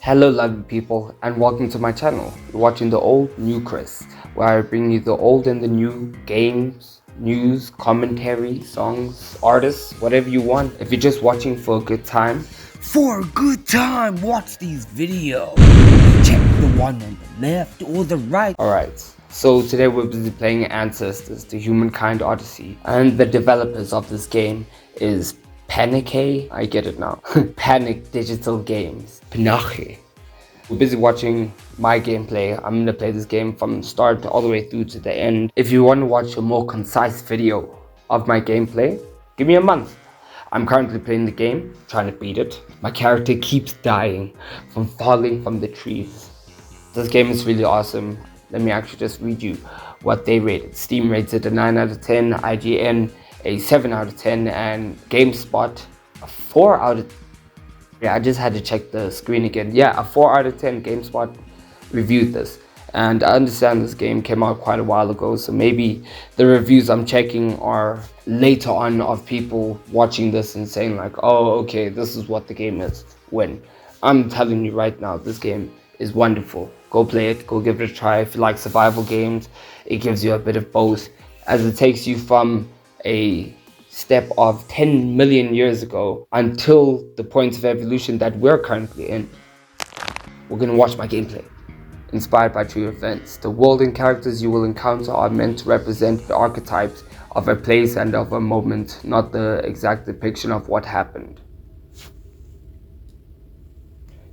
Hello lovely people and welcome to my channel. You're watching the old new Chris, where I bring you the old and the new games, news, commentary, songs, artists, whatever you want. If you're just watching for a good time, watch these videos. Check the one on the left or the right. Alright, so today we're busy playing Ancestors, the Humankind Odyssey, and the developers of this game is Panic, I get it now. Panic Digital Games. Panache. We're busy watching my gameplay. I'm gonna play this game from start all the way through to the end. If you want to watch a more concise video of my gameplay, give me a month. I'm currently playing the game, trying to beat it. My character keeps dying from falling from the trees. This game is really awesome. Let me actually just read you what they rated. Steam rates it a 9 out of 10, IGN a 7 out of 10, and GameSpot a 4 out of 10. Yeah, I just had to check the screen again. Yeah, a 4 out of 10. GameSpot reviewed this. And I understand this game came out quite a while ago, so maybe the reviews I'm checking are later on of people watching this and saying like, oh, okay, this is what the game is. When I'm telling you right now, this game is wonderful. Go play it, go give it a try. If you like survival games, it gives you a bit of both, as it takes you from a step of 10 million years ago until the point of evolution that we're currently in. We're gonna watch my gameplay. Inspired by true events, the world and characters you will encounter are meant to represent the archetypes of a place and of a moment, not the exact depiction of what happened.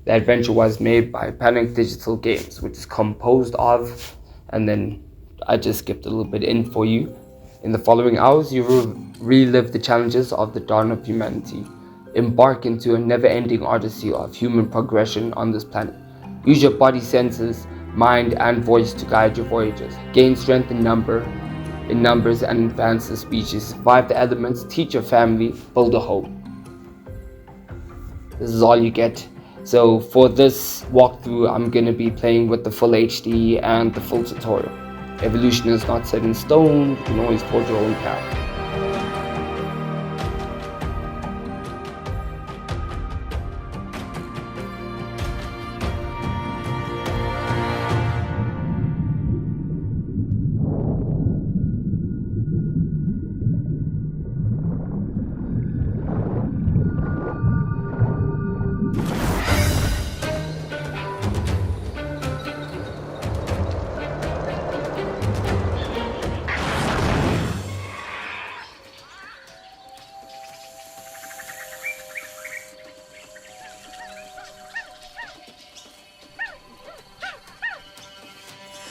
The adventure was made by Panic Digital Games, which is composed of, and then I just skipped a little bit in for you. In the following hours, you will relive the challenges of the dawn of humanity. Embark into a never-ending odyssey of human progression on this planet. Use your body senses, mind, and voice to guide your voyages. Gain strength in numbers, and advance the species. Survive the elements, teach your family, build a home. This is all you get. So for this walkthrough, I'm gonna be playing with the full HD and the full tutorial. Evolution is not set in stone, you can always forge your own path.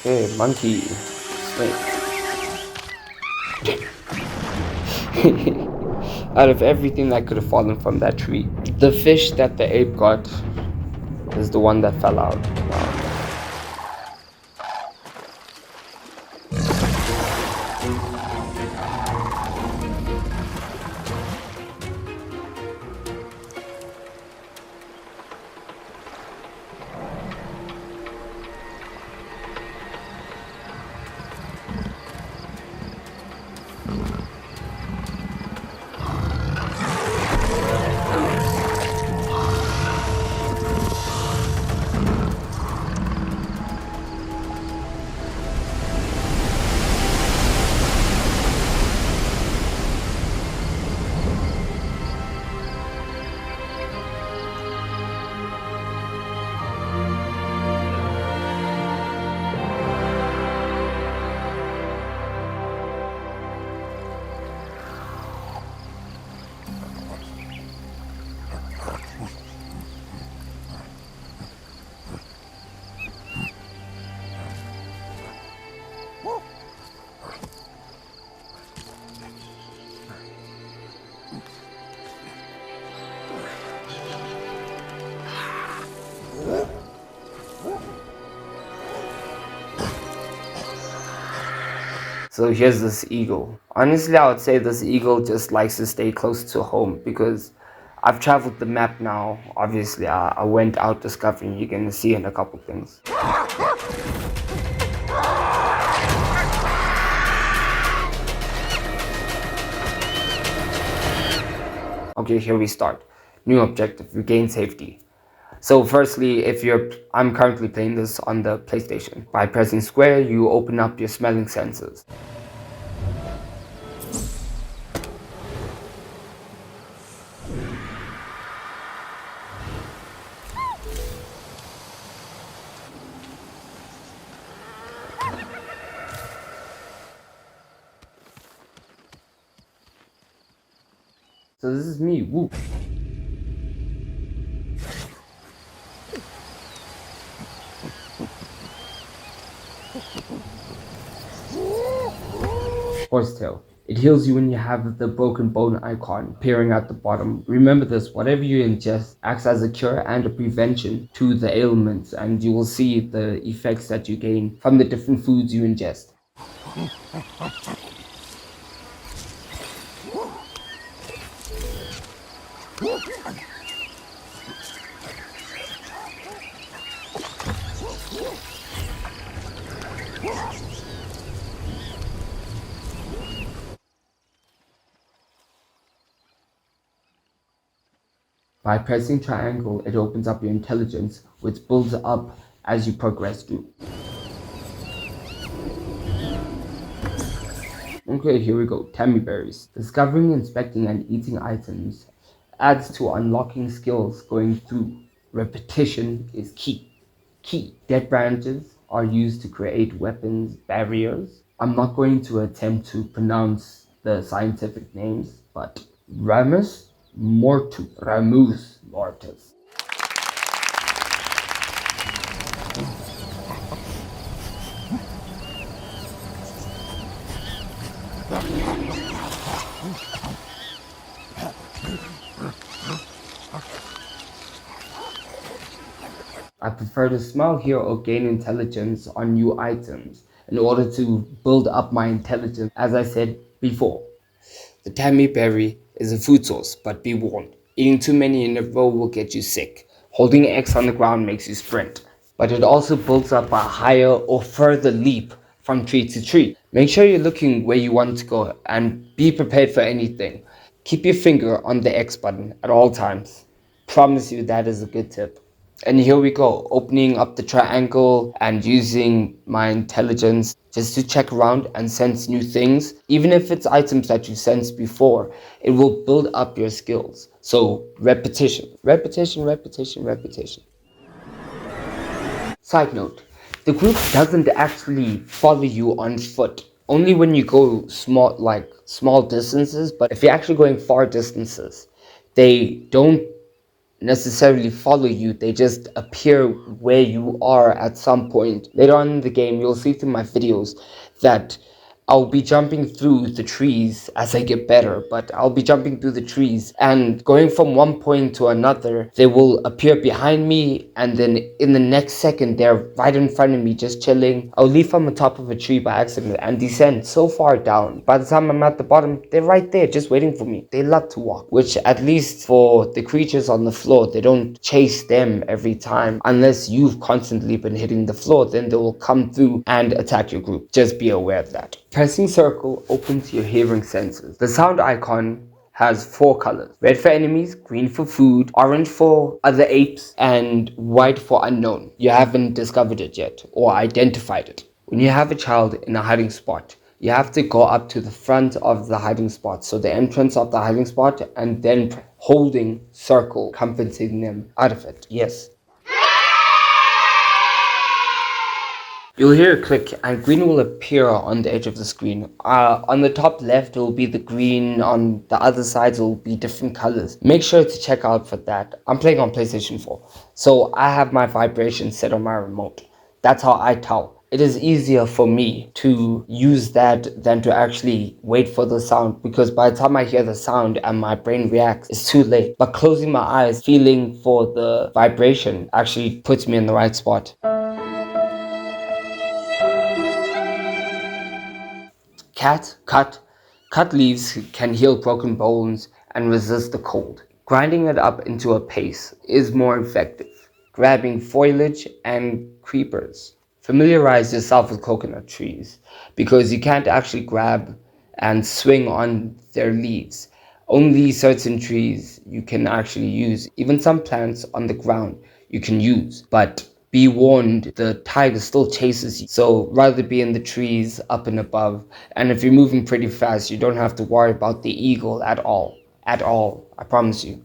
Okay, monkey, snake. Out of everything that could have fallen from that tree, the fish that the ape got is the one that fell out. Wow. So here's this eagle. Honestly, I would say this eagle just likes to stay close to home because I've traveled the map now. Obviously, I went out discovering. You're gonna see in a couple things. Okay, here we start. New objective, regain safety. So firstly, I'm currently playing this on the PlayStation. By pressing square, you open up your smelling senses. So this is me, woo. Horsetail. It heals you when you have the broken bone icon appearing at the bottom. Remember this, whatever you ingest acts as a cure and a prevention to the ailments, and you will see the effects that you gain from the different foods you ingest. By pressing triangle, it opens up your intelligence, which builds up as you progress through. Okay, here we go. Tammy berries. Discovering, inspecting, and eating items adds to unlocking skills going through. Repetition is key. Dead branches are used to create weapons barriers. I'm not going to attempt to pronounce the scientific names, but Ramus mortus. I prefer to smell, hear, or gain intelligence on new items in order to build up my intelligence. As I said before, the tammy berry is a food source, but be warned, eating too many in a row will get you sick. Holding X on the ground makes you sprint, but it also builds up a higher or further leap from tree to tree. Make sure you're looking where you want to go and be prepared for anything. Keep your finger on the X button at all times. Promise you that is a good tip. And here we go, opening up the triangle and using my intelligence just to check around and sense new things. Even if it's items that you sensed before, it will build up your skills. So repetition. Side note, the group doesn't actually follow you on foot. Only when you go small distances, but if you're actually going far distances, they don't necessarily follow you, they just appear where you are at some point. Later on in the game, you'll see through my videos that I'll be jumping through the trees as I get better, but I'll be jumping through the trees and going from one point to another. They will appear behind me, and then in the next second, they're right in front of me, just chilling. I'll leave from the top of a tree by accident and descend so far down. By the time I'm at the bottom, they're right there, just waiting for me. They love to walk, which at least for the creatures on the floor, they don't chase them every time. Unless you've constantly been hitting the floor, then they will come through and attack your group. Just be aware of that. Pressing circle opens your hearing senses. The sound icon has 4 colors. Red for enemies, green for food, orange for other apes, and white for unknown. You haven't discovered it yet or identified it. When you have a child in a hiding spot, you have to go up to the front of the hiding spot, so the entrance of the hiding spot, and then holding circle, comforting them out of it. Yes. You'll hear a click and green will appear on the edge of the screen. On the top left it will be the green, on the other sides it will be different colors. Make sure to check out for that. I'm playing on PlayStation 4, so I have my vibration set on my remote. That's how I tell. It is easier for me to use that than to actually wait for the sound, because by the time I hear the sound and my brain reacts, it's too late. But closing my eyes, feeling for the vibration actually puts me in the right spot. Cut leaves can heal broken bones and resist the cold. Grinding it up into a paste is more effective. Grabbing foliage and creepers. Familiarize yourself with coconut trees, because you can't actually grab and swing on their leaves. Only certain trees you can actually use. Even some plants on the ground you can use. But be warned, the tiger still chases you. So rather be in the trees up and above. And if you're moving pretty fast, you don't have to worry about the eagle at all. At all. I promise you.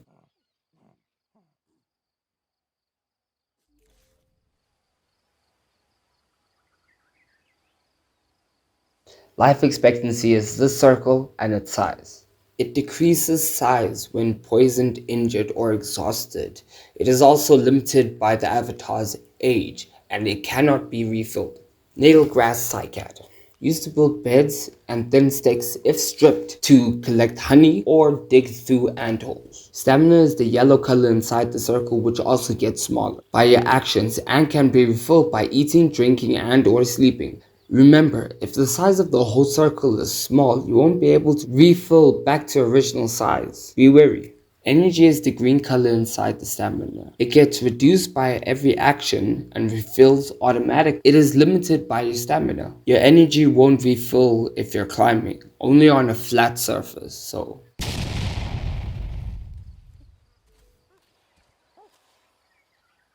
Life expectancy is this circle and its size. It decreases size when poisoned, injured, or exhausted. It is also limited by the avatar's age, and it cannot be refilled. Natal grass cycad. Used to build beds and thin sticks if stripped to collect honey or dig through antholes. Stamina is the yellow color inside the circle, which also gets smaller by your actions and can be refilled by eating, drinking, and or sleeping. Remember, if the size of the whole circle is small, you won't be able to refill back to original size. Be wary. Energy is the green color inside the stamina. It gets reduced by every action and refills automatically. It is limited by your stamina. Your energy won't refill if you're climbing, only on a flat surface, so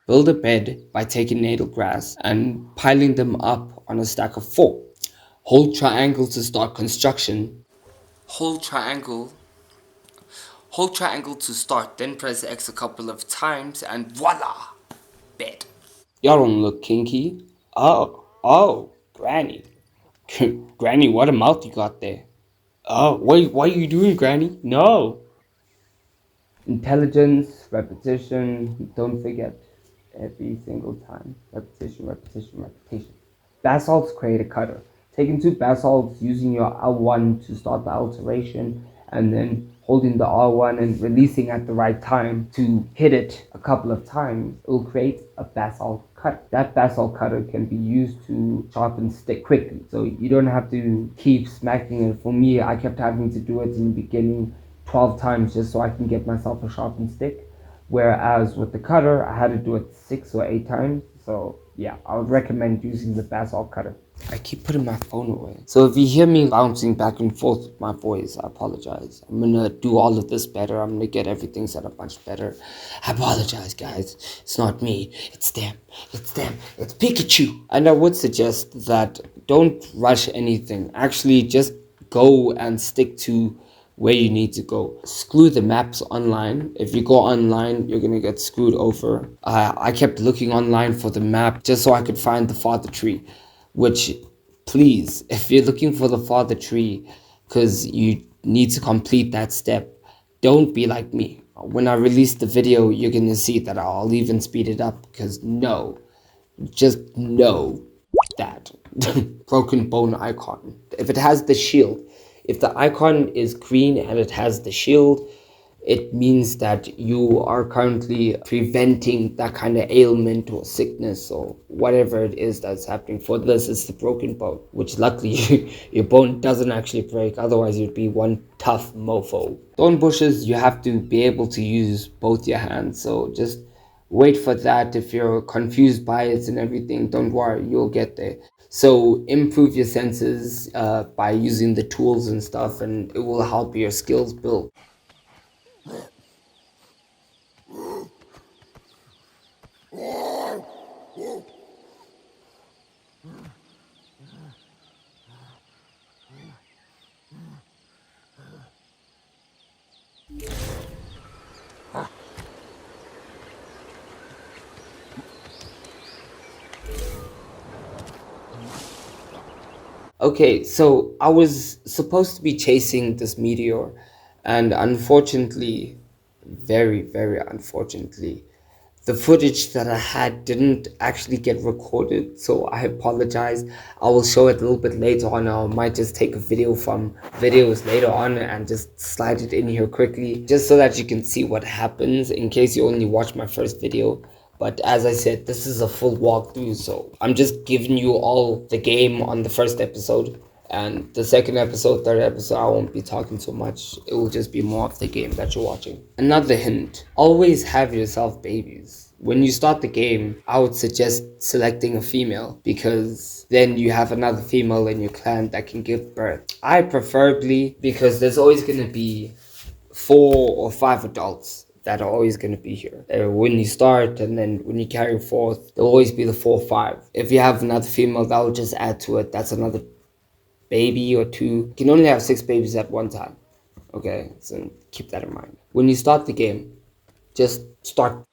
build a bed by taking natal grass and piling them up on a stack of 4. Hold triangle to start construction. Hold triangle. Hold triangle to start, then press X a couple of times and voila! Bed. Y'all don't look kinky. Oh, Granny. Granny, what a mouth you got there. Oh, what are you doing, Granny? No. Intelligence, repetition, don't forget every single time. Repetition, repetition, repetition. Basalts create a cutter. Taking 2 basalts, using your L1 to start the alteration, and then holding the R1 and releasing at the right time to hit it a couple of times, it will create a basalt cutter. That basalt cutter can be used to sharpen stick quickly, so you don't have to keep smacking it. For me, I kept having to do it in the beginning 12 times just so I can get myself a sharpened stick. Whereas with the cutter, I had to do it 6 or 8 times. So yeah, I would recommend using the basalt cutter. I keep putting my phone away. So if you hear me bouncing back and forth with my voice, I apologize. I'm gonna do all of this better. I'm gonna get everything set up much better. I apologize, guys. It's not me. It's them. It's them. It's Pikachu. And I would suggest that don't rush anything. Actually, just go and stick to where you need to go. Screw the maps online. If you go online, you're gonna get screwed over. I kept looking online for the map just so I could find the father tree, which, please, if you're looking for the father tree because you need to complete that step, don't be like me. When I release the video, you're gonna see that I'll even speed it up because no, just know that broken bone icon. If it has the shield, if the icon is green and it has the shield, it means that you are currently preventing that kind of ailment or sickness or whatever it is that's happening. For this, it's the broken bone, which luckily your bone doesn't actually break, otherwise you'd be one tough mofo. Thorn bushes, you have to be able to use both your hands, so just wait for that. If you're confused by it and everything, don't worry, you'll get there. So improve your senses by using the tools and stuff, and it will help your skills build. Okay, so I was supposed to be chasing this meteor, and unfortunately, very, very unfortunately, the footage that I had didn't actually get recorded, so I apologize. I will show it a little bit later on. I might just take a video from videos later on and just slide it in here quickly, just so that you can see what happens in case you only watch my first video. But as I said, this is a full walkthrough, so I'm just giving you all the game on the first episode. And the second episode, third episode, I won't be talking so much. It will just be more of the game that you're watching. Another hint, always have yourself babies. When you start the game, I would suggest selecting a female because then you have another female in your clan that can give birth. I preferably, because there's always going to be 4 or 5 adults that are always going to be here. When you start, and then when you carry forth, there'll always be the 4 or 5. If you have another female, that'll just add to it. That's another baby or two. You can only have 6 babies at one time. Okay, so keep that in mind. When you start the game, just start.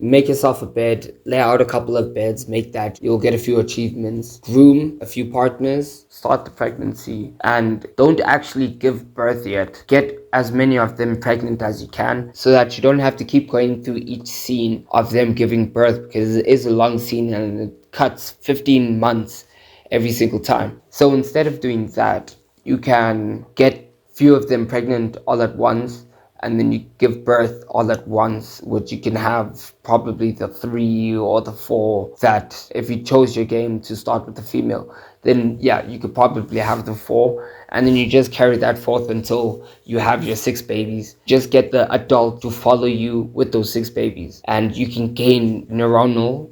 Make yourself a bed, lay out a couple of beds, make that. You'll get a few achievements, groom a few partners, start the pregnancy, and don't actually give birth yet. Get as many of them pregnant as you can so that you don't have to keep going through each scene of them giving birth, because it is a long scene and it cuts 15 months every single time. So instead of doing that, you can get few of them pregnant all at once, and then you give birth all at once, which you can have probably the 3 or the 4 that if you chose your game to start with the female, then yeah, you could probably have the 4, and then you just carry that forth until you have your 6 babies. Just get the adult to follow you with those 6 babies, and you can gain neuronal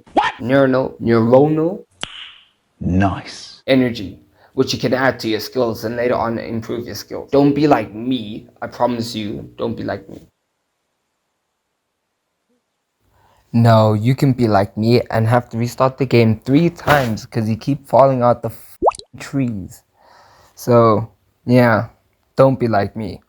Nice. energy, which you can add to your skills and later on improve your skills. Don't be like me. I promise you, don't be like me. No, you can be like me and have to restart the game 3 times because you keep falling out the trees. So, yeah, don't be like me.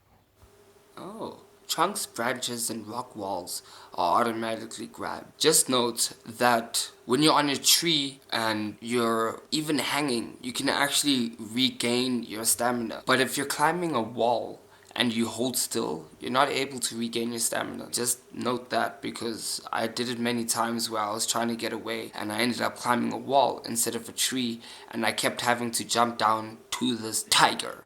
Oh, trunks, branches, and rock walls are automatically grabbed. Just note that when you're on a tree and you're even hanging, you can actually regain your stamina. But if you're climbing a wall and you hold still, you're not able to regain your stamina. Just note that, because I did it many times where I was trying to get away and I ended up climbing a wall instead of a tree, and I kept having to jump down to this tiger.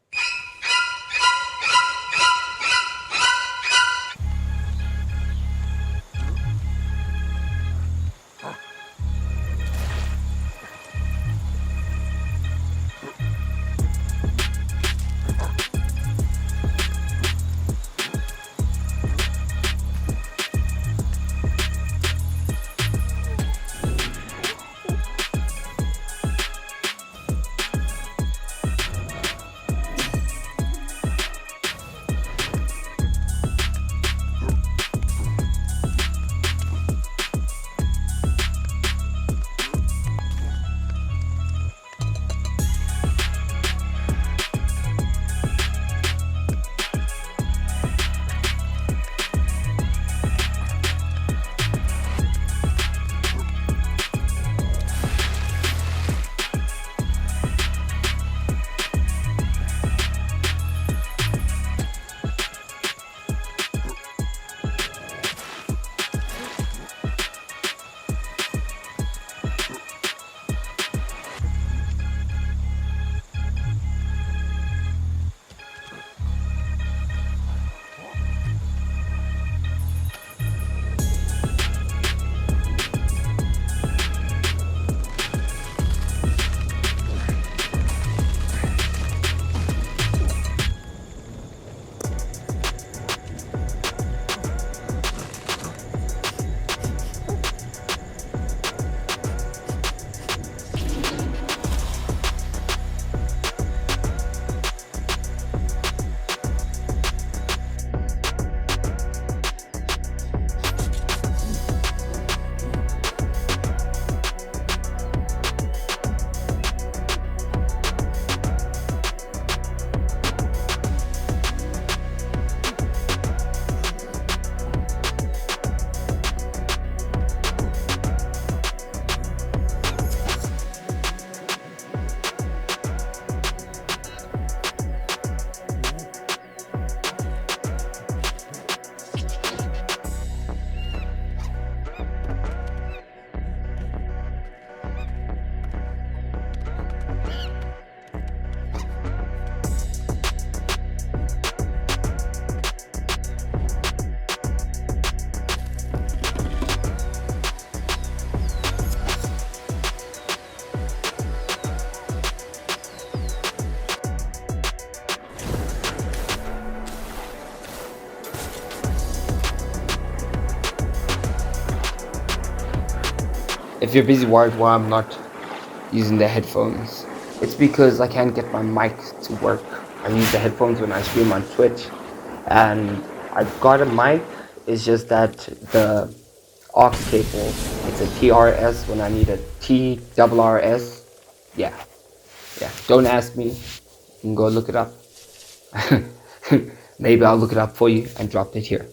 If you're busy worried why I'm not using the headphones, it's because I can't get my mic to work. I use the headphones when I stream on Twitch, and I've got a mic. It's just that the aux cable, it's a TRS when I need a TRRS. Yeah. Don't ask me. You can go look it up. Maybe I'll look it up for you and drop it here.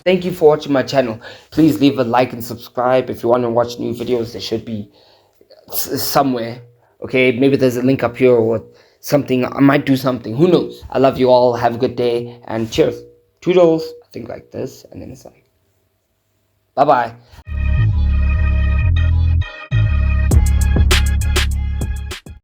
Thank you for watching my channel. Please leave a like and subscribe. If you want to watch new videos, they should be somewhere. Okay, maybe there's a link up here or something. I might do something. Who knows? I love you all. Have a good day and cheers. Toodles. I think like this, and then it's like bye bye.